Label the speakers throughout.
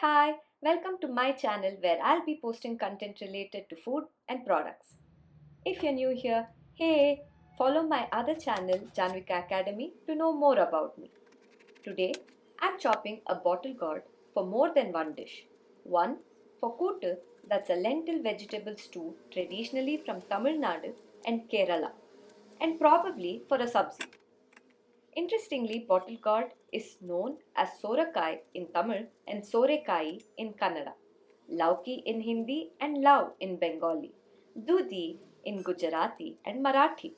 Speaker 1: Hi, welcome to my channel where I'll be posting content related to food and products. If you're new here, hey, follow my other channel, Janvika Academy, to know more about me. Today, I'm chopping a bottle gourd for more than one dish. One for kootu, that's a lentil vegetable stew traditionally from Tamil Nadu and Kerala, and probably for a sabzi. Interestingly, bottle gourd is known as Sorakaya in Tamil and Sorekai in Kannada, Lauki in Hindi and Lau in Bengali, Doodhi in Gujarati and Marathi.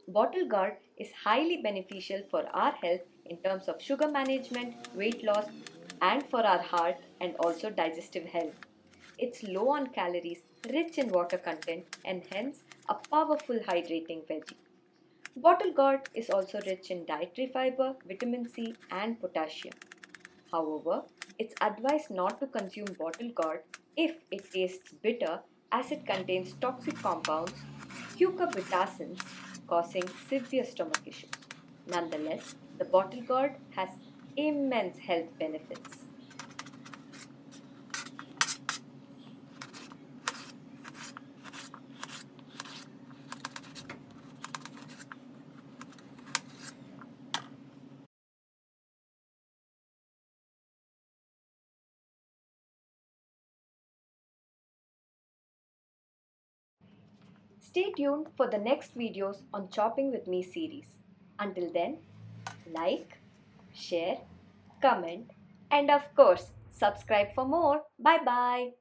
Speaker 1: Bottle gourd is highly beneficial for our health in terms of sugar management, weight loss, and for our heart and also digestive health. It's low on calories, rich in water content, and hence a powerful hydrating veggie. Bottle gourd is also rich in dietary fiber, vitamin C, and potassium. However, it's advised not to consume bottle gourd if it tastes bitter as it contains toxic compounds, cucurbitacins, causing severe stomach issues. Nonetheless, the bottle gourd has immense health benefits. Stay tuned for the next videos on Chopping with Me series. Until then, like, share, comment, and of course, subscribe for more. Bye bye.